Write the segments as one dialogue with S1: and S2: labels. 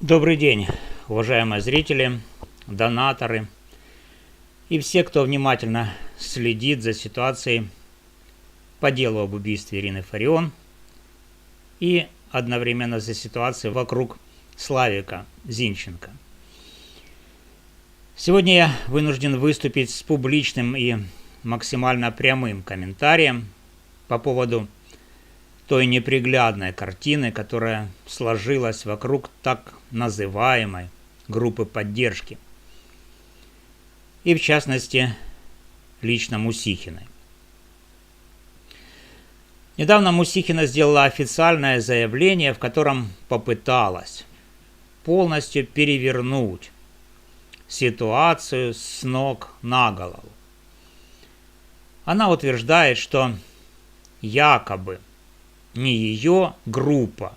S1: Добрый день, уважаемые зрители, донаторы и все, кто внимательно следит за ситуацией по делу об убийстве Ирины Фарион и одновременно за ситуацией вокруг Славика Зинченко. Сегодня я вынужден выступить с публичным и максимально прямым комментарием по поводу той неприглядной картины, которая сложилась вокруг так называемой группы поддержки. И в частности, лично Мусихиной. Недавно Мусихина сделала официальное заявление, в котором попыталась полностью перевернуть ситуацию с ног на голову. Она утверждает, что якобы не ее группа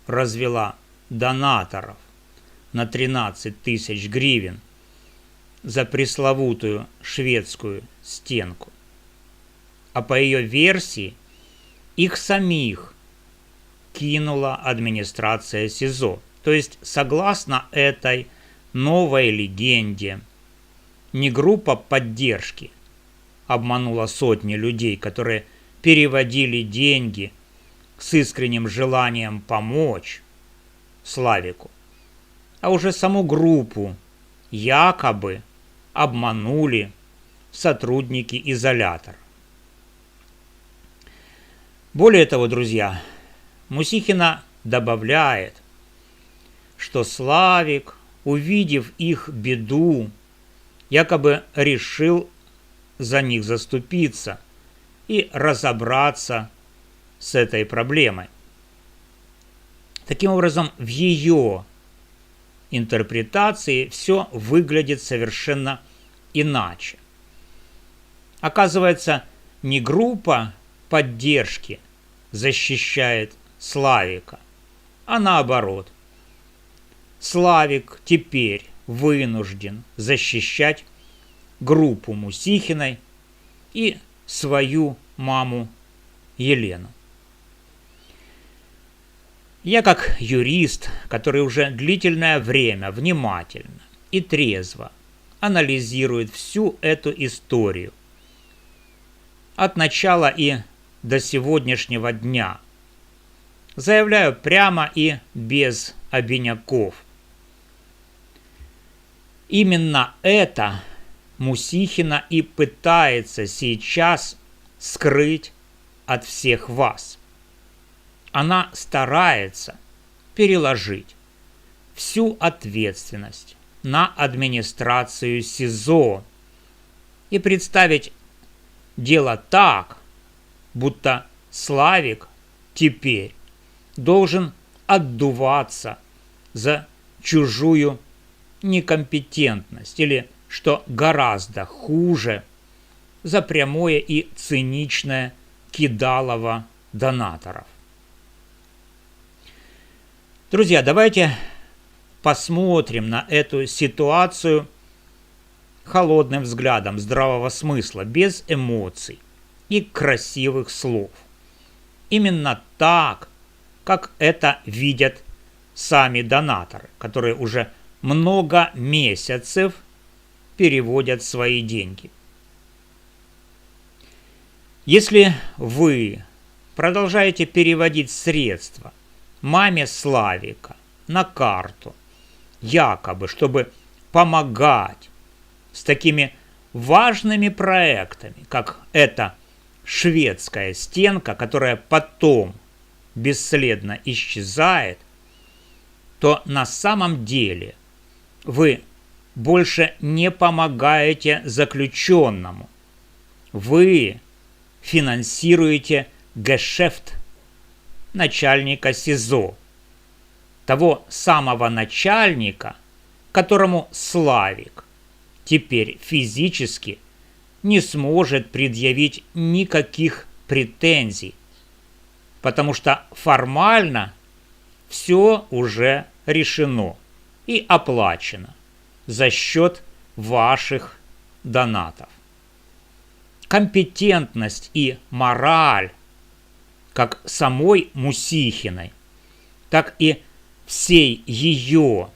S1: развела донаторов на 13 тысяч гривен за пресловутую шведскую стенку, а по ее версии их самих кинула администрация СИЗО. То есть, согласно этой новой легенде, не группа поддержки обманула сотни людей, которые переводили деньги с искренним желанием помочь Славику, а уже саму группу якобы обманули сотрудники изолятора. Более того, друзья, Мусихина добавляет, что Славик, увидев их беду, якобы решил за них заступиться и разобраться с этой проблемой. Таким образом, в ее интерпретации все выглядит совершенно иначе. Оказывается, не группа поддержки защищает Славика, а наоборот. Славик теперь вынужден защищать группу Мусихиной и свою маму Елену. Я как юрист, который уже длительное время внимательно и трезво анализирует всю эту историю от начала и до сегодняшнего дня, заявляю прямо и без обиняков. Именно это Мусихина и пытается сейчас скрыть от всех вас. Она старается переложить всю ответственность на администрацию СИЗО и представить дело так, будто Славик теперь должен отдуваться за чужую некомпетентность или, что гораздо хуже, за прямое и циничное кидалово донаторов. Друзья, давайте посмотрим на эту ситуацию холодным взглядом здравого смысла, без эмоций и красивых слов. Именно так, как это видят сами донаторы, которые уже много месяцев переводят свои деньги. Если вы продолжаете переводить средства маме Славика на карту, якобы, чтобы помогать с такими важными проектами, как эта шведская стенка, которая потом бесследно исчезает, то на самом деле вы больше не помогаете заключенному. Вы финансируете гешефт начальника СИЗО, того самого начальника, которому Славик теперь физически не сможет предъявить никаких претензий, потому что формально все уже решено и оплачено за счет ваших донатов. Компетентность и мораль как самой Мусихиной, так и всей ее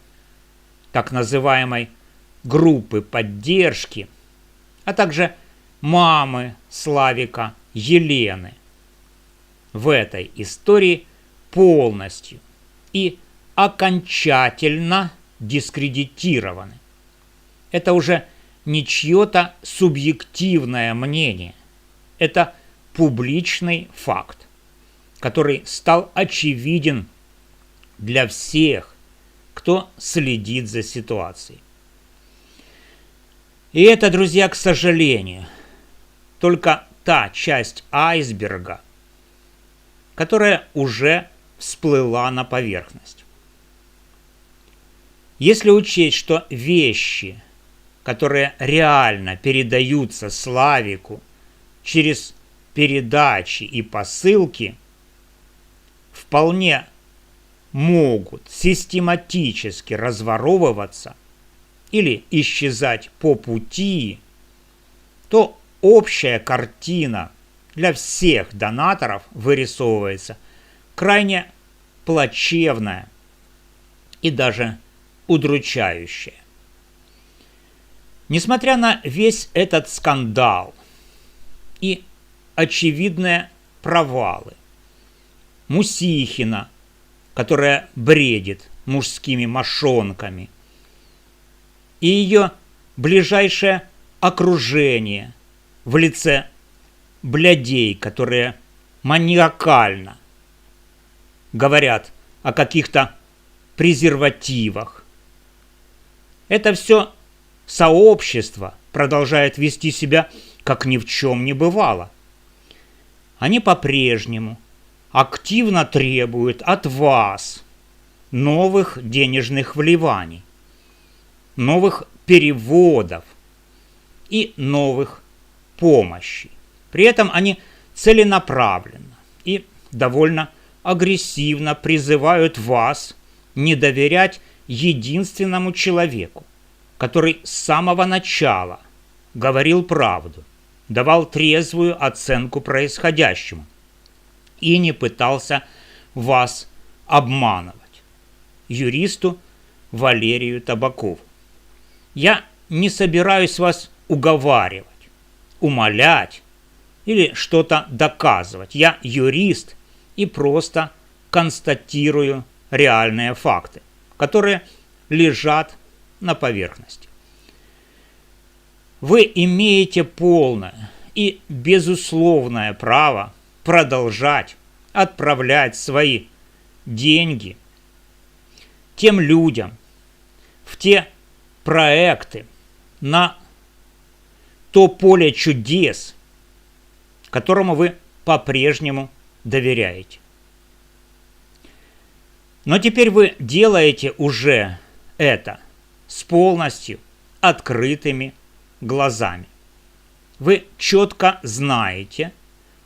S1: так называемой группы поддержки, а также мамы Славика Елены в этой истории полностью и окончательно дискредитированы. Это уже не чье-то субъективное мнение. Это публичный факт, который стал очевиден для всех, кто следит за ситуацией. И это, друзья, к сожалению, только та часть айсберга, которая уже всплыла на поверхность. Если учесть, что вещи, которые реально передаются Славику через передачи и посылки, вполне могут систематически разворовываться или исчезать по пути, то общая картина для всех донаторов вырисовывается крайне плачевная и даже удручающая. Несмотря на весь этот скандал и очевидные провалы Мусихина, которая бредит мужскими мошонками, и ее ближайшее окружение в лице блядей, которые маниакально говорят о каких-то презервативах. Это все сообщество продолжает вести себя, как ни в чем не бывало. Они по-прежнему активно требуют от вас новых денежных вливаний, новых переводов и новых помощи. При этом они целенаправленно и довольно агрессивно призывают вас не доверять единственному человеку, который с самого начала говорил правду, давал трезвую оценку происходящему и не пытался вас обманывать. Юристу Валерию Табакову. Я не собираюсь вас уговаривать, умолять или что-то доказывать. Я юрист и просто констатирую реальные факты, которые лежат на поверхности. Вы имеете полное и безусловное право продолжать отправлять свои деньги тем людям, в те проекты, на то поле чудес, которому вы по-прежнему доверяете. Но теперь вы делаете уже это с полностью открытыми глазами. Вы четко знаете,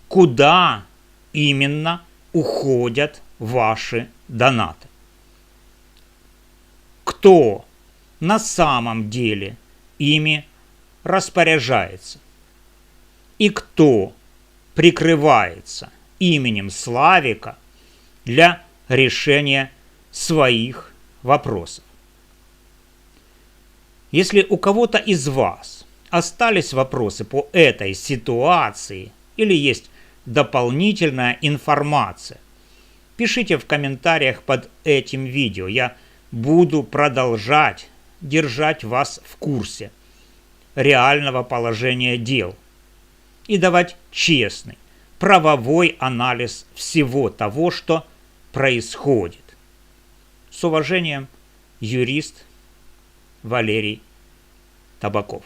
S1: куда именно уходят ваши донаты. Кто на самом деле ими распоряжается и кто прикрывается именем Славика для решения своих вопросов. Если у кого-то из вас остались вопросы по этой ситуации или есть дополнительная информация, пишите в комментариях под этим видео. Я буду продолжать держать вас в курсе реального положения дел и давать честный, правовой анализ всего того, что происходит. С уважением, юрист Валерий Табаков.